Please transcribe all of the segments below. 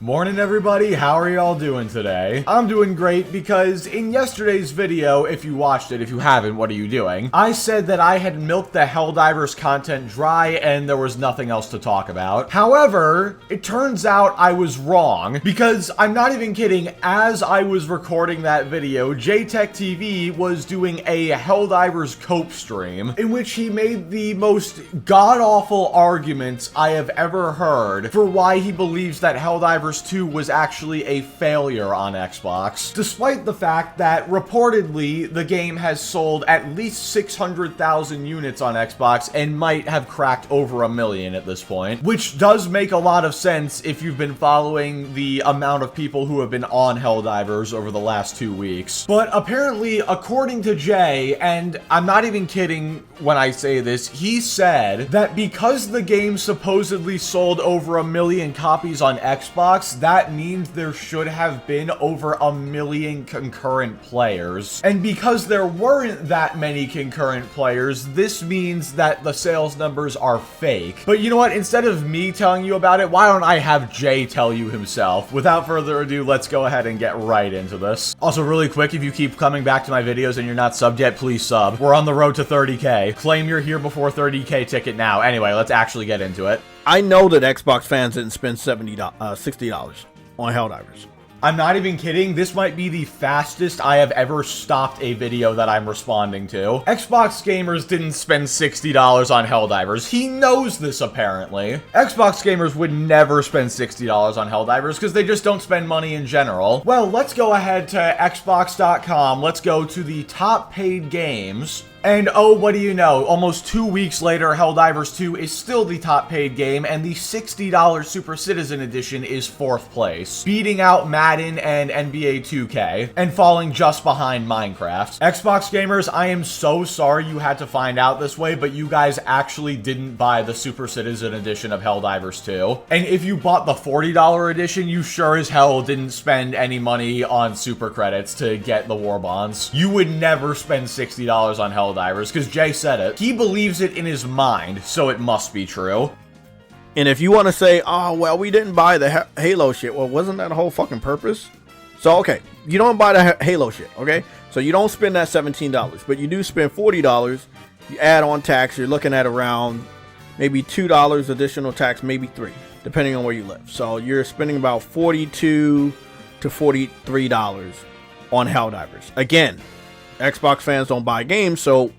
Morning everybody, how are y'all doing today? I'm doing great because in yesterday's video, if you watched it, if you haven't, what are you doing? I said that I had milked the Helldivers content dry and there was nothing else to talk about. However, it turns out I was wrong because I'm not even kidding, as I was recording that video, JayTechTV was doing a Helldivers cope stream in which he made the most god-awful arguments I have ever heard for why he believes that Helldivers 2 was actually a failure on Xbox, despite the fact that reportedly the game has sold at least 600,000 units on Xbox and might have cracked over 1 million at this point, which does make a lot of sense if you've been following the amount of people who have been on Helldivers over the last 2 weeks. But apparently, according to Jay, and I'm not even kidding when I say this, he said that because the game supposedly sold over 1 million copies on Xbox, that means there should have been over 1 million concurrent players. And because there weren't that many concurrent players, this means that the sales numbers are fake. But you know what? Instead of me telling you about it, why don't I have Jay tell you himself? Without further ado, let's go ahead and get right into this. Also, really quick, if you keep coming back to my videos and you're not subbed yet, please sub. We're on the road to 30K. Claim your here before 30K ticket now. Anyway, let's actually get into it. I know that Xbox fans didn't spend $60 on Helldivers. I'm not even kidding, this might be the fastest I have ever stopped a video that I'm responding to. Xbox gamers didn't spend $60 on Helldivers. He knows this, apparently. Xbox gamers would never spend $60 on Helldivers because they just don't spend money in general. Well, let's go ahead to Xbox.com. Let's go to the top paid games. And oh, what do you know? Almost 2 weeks later, Helldivers 2 is still the top paid game, and the $60 Super Citizen Edition is 4th place, beating out Madden and NBA 2K, and falling just behind Minecraft. Xbox gamers, I am so sorry you had to find out this way, but you guys actually didn't buy the Super Citizen Edition of Helldivers 2. And if you bought the $40 edition, you sure as hell didn't spend any money on super credits to get the war bonds. You would never spend $60 on Helldivers. Because Jay said it. He believes it in his mind, so it must be true. And if you want to say, oh, well, we didn't buy the Halo shit, well, wasn't that the whole fucking purpose? So, okay, you don't buy the Halo shit, okay? So you don't spend that $17, but you do spend $40. You add on tax, you're looking at around maybe $2 additional tax, maybe $3, depending on where you live. So you're spending about $42 to $43 on Helldivers. Again, Xbox fans don't buy games, so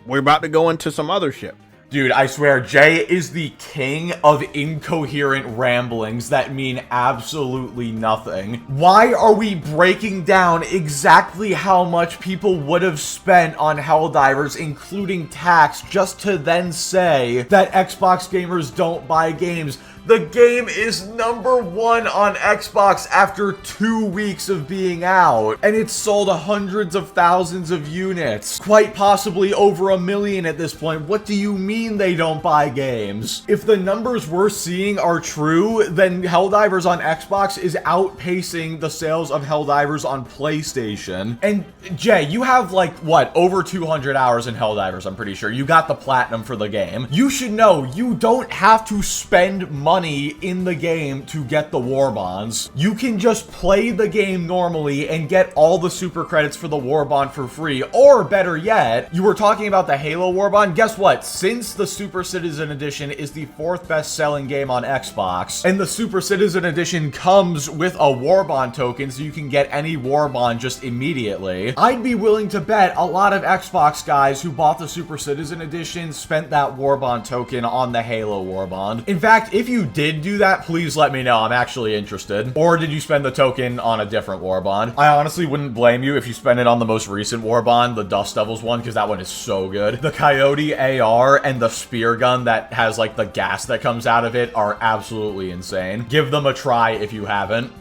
we're about to go into some other shit. Dude, I swear, Jay is the king of incoherent ramblings that mean absolutely nothing. Why are we breaking down exactly how much people would have spent on Helldivers, including tax, just to then say that Xbox gamers don't buy games? The game is #1 on Xbox after 2 weeks of being out, and it's sold hundreds of thousands of units, quite possibly over 1 million at this point. What do you mean they don't buy games? If the numbers we're seeing are true, then Helldivers on Xbox is outpacing the sales of Helldivers on PlayStation. And Jay, you have like, what, over 200 hours in Helldivers, I'm pretty sure. You got the platinum for the game. You should know you don't have to spend money in the game to get the war bonds. You can just play the game normally and get all the super credits for the war bond for free. Or better yet, you were talking about the Halo war bond. Guess what? Since the Super Citizen Edition is the 4th best selling game on Xbox, and the Super Citizen Edition comes with a war bond token so you can get any war bond just immediately, I'd be willing to bet a lot of Xbox guys who bought the Super Citizen Edition spent that war bond token on the Halo war bond. In fact, if you did do that, please let me know. I'm actually interested. Or did you spend the token on a different war bond? I honestly wouldn't blame you if you spend it on the most recent war bond, the Dust Devils one, because that one is so good. The Coyote AR and the spear gun that has like the gas that comes out of it are absolutely insane. Give them a try if you haven't.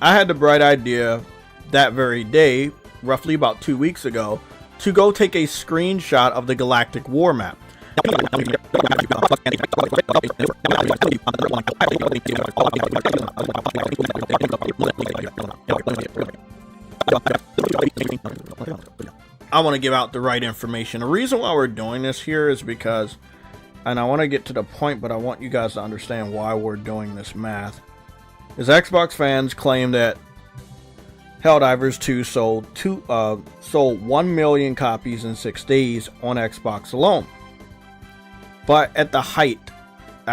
I had the bright idea that very day, roughly about 2 weeks ago, to go take a screenshot of the Galactic War map. I want to give out the right information. The reason why we're doing this here is because and I want to get to the point, but I want you guys to understand why we're doing this math. Is Xbox fans claim that Helldivers 2 sold 1 million copies in 6 days on Xbox alone. But at the height,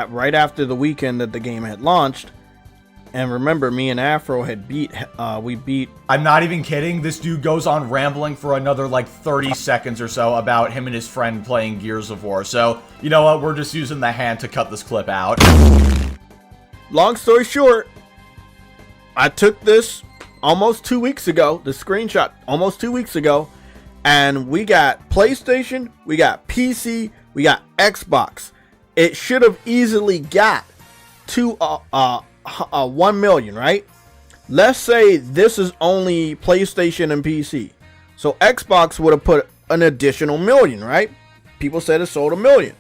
right after the weekend that the game had launched, and remember, me and Afro had we beat... I'm not even kidding. This dude goes on rambling for another, like, 30 seconds or so about him and his friend playing Gears of War. So, you know what? We're just using the hand to cut this clip out. Long story short, I took this almost 2 weeks ago, the screenshot almost 2 weeks ago, and we got PlayStation, we got PC, we got Xbox. It should have easily got to 1 million, right? Let's say this is only PlayStation and PC. So Xbox would have put an additional million, right? People said it sold 1 million.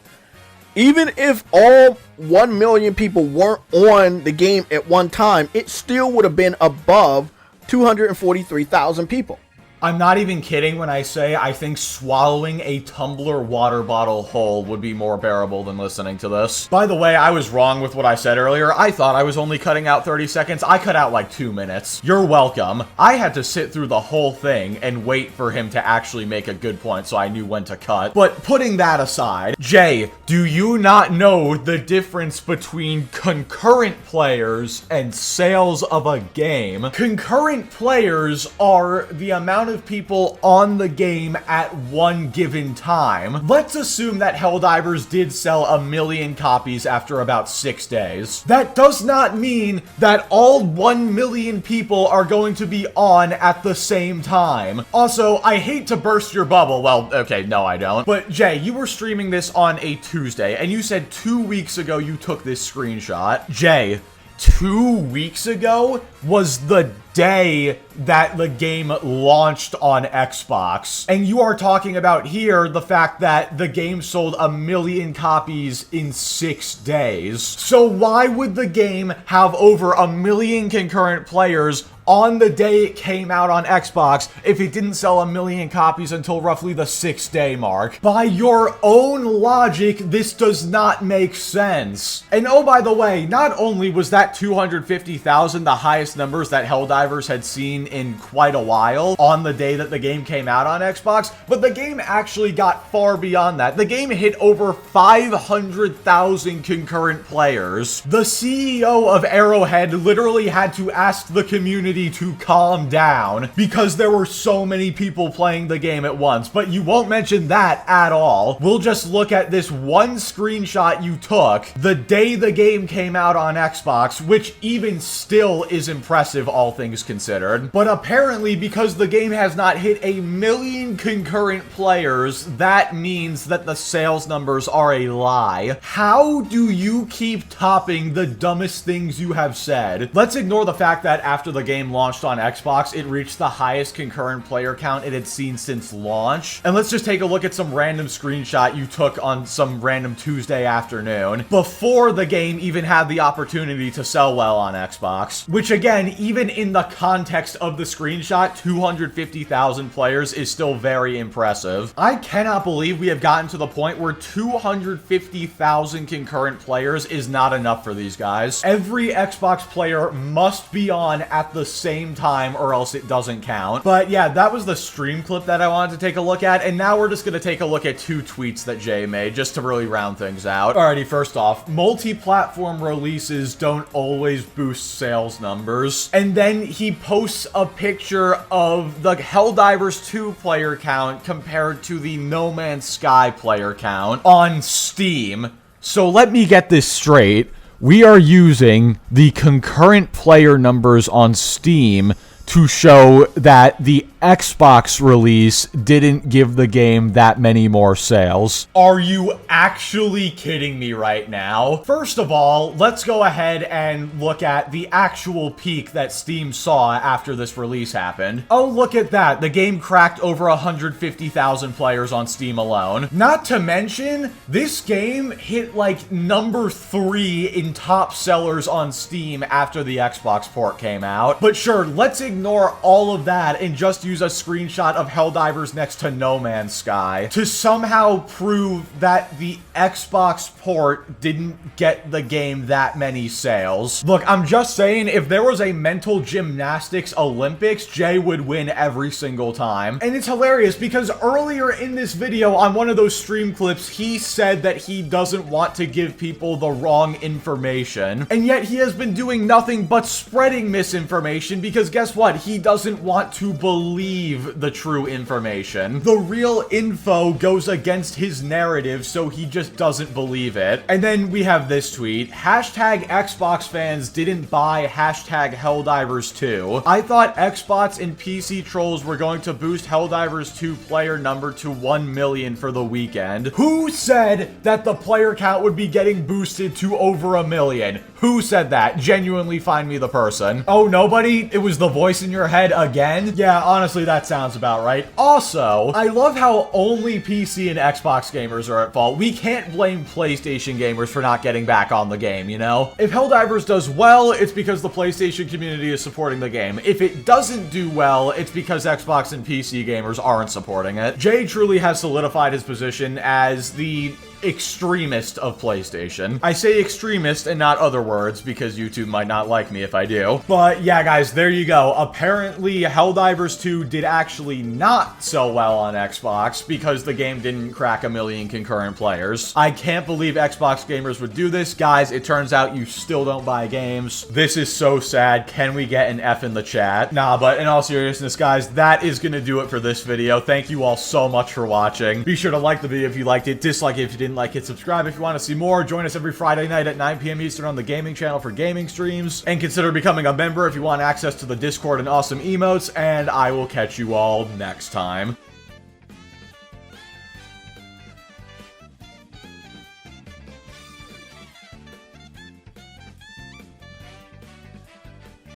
Even if all 1 million people weren't on the game at one time, it still would have been above 243,000 people. I'm not even kidding when I say I think swallowing a tumbler water bottle whole would be more bearable than listening to this. By the way, I was wrong with what I said earlier. I thought I was only cutting out 30 seconds. I cut out like 2 minutes. You're welcome. I had to sit through the whole thing and wait for him to actually make a good point so I knew when to cut. But putting that aside, Jay, do you not know the difference between concurrent players and sales of a game? Concurrent players are the amount of people on the game at one given time. Let's assume that Helldivers did sell 1 million copies after about 6 days. That does not mean that all 1 million people are going to be on at the same time. Also, I hate to burst your bubble. Well, okay, no, I don't. But Jay, you were streaming this on a Tuesday, and you said 2 weeks ago you took this screenshot. Jay, 2 weeks ago was the day that the game launched on Xbox. And you are talking about here the fact that the game sold 1 million copies in 6 days. So why would the game have over 1 million concurrent players on the day it came out on Xbox if it didn't sell 1 million copies until roughly the 6-day mark? By your own logic, this does not make sense. And oh, by the way, not only was that 250,000 the highest numbers that Helldivers had seen in quite a while on the day that the game came out on Xbox, but the game actually got far beyond that. The game hit over 500,000 concurrent players. The CEO of Arrowhead literally had to ask the community to calm down because there were so many people playing the game at once, but you won't mention that at all. We'll just look at this one screenshot you took the day the game came out on Xbox, which even still is impressive, all things considered. But apparently, because the game has not hit 1 million concurrent players, that means that the sales numbers are a lie. How do you keep topping the dumbest things you have said? Let's ignore the fact that after the game launched on Xbox, it reached the highest concurrent player count it had seen since launch. And let's just take a look at some random screenshot you took on some random Tuesday afternoon before the game even had the opportunity to sell well on Xbox. Which again, even in the context of the screenshot, 250,000 players is still very impressive. I cannot believe we have gotten to the point where 250,000 concurrent players is not enough for these guys. Every Xbox player must be on at the same time or else it doesn't count. But yeah, that was the stream clip that I wanted to take a look at, and now we're just going to take a look at 2 tweets that Jay made just to really round things out. Alrighty, first off, multi-platform releases don't always boost sales numbers. And then he posts a picture of the Helldivers 2 player count compared to the No Man's Sky player count on Steam. So let me get this straight. We are using the concurrent player numbers on Steam to show that the Xbox release didn't give the game that many more sales. Are you actually kidding me right now? First of all, let's go ahead and look at the actual peak that Steam saw after this release happened. Oh, look at that. The game cracked over 150,000 players on Steam alone. Not to mention, this game hit like number 3 in top sellers on Steam after the Xbox port came out. But sure, let's ignore all of that and just use use a screenshot of Helldivers next to No Man's Sky to somehow prove that the Xbox port didn't get the game that many sales. Look, I'm just saying, if there was a mental gymnastics Olympics, Jay would win every single time. And it's hilarious because earlier in this video on one of those stream clips, he said that he doesn't want to give people the wrong information. And yet he has been doing nothing but spreading misinformation because guess what? He doesn't want to believe the true information. The real info goes against his narrative, so he just doesn't believe it. And then we have this tweet. Hashtag Xbox fans didn't buy hashtag Helldivers 2. I thought Xbox and PC trolls were going to boost Helldivers 2 player number to 1 million for the weekend. Who said that the player count would be getting boosted to over 1 million? Who said that? Genuinely find me the person. Oh, nobody? It was the voice in your head again? Yeah, honestly, that sounds about right. Also, I love how only PC and Xbox gamers are at fault. We can't blame PlayStation gamers for not getting back on the game, you know? If Helldivers does well, it's because the PlayStation community is supporting the game. If it doesn't do well, it's because Xbox and PC gamers aren't supporting it. Jay truly has solidified his position as the extremist of PlayStation. I say extremist and not other words because YouTube might not like me if I do. But yeah, guys, there you go. Apparently, Helldivers 2 did actually not sell well on Xbox because the game didn't crack 1 million concurrent players. I can't believe Xbox gamers would do this. Guys, it turns out you still don't buy games. This is so sad. Can we get an F in the chat? Nah, but in all seriousness, guys, that is gonna do it for this video. Thank you all so much for watching. Be sure to like the video if you liked it, dislike it if you didn't like it, subscribe if you want to see more, join us every Friday night at 9 p.m. Eastern on the gaming channel for gaming streams, and consider becoming a member if you want access to the Discord and awesome emotes, and I will catch you all next time.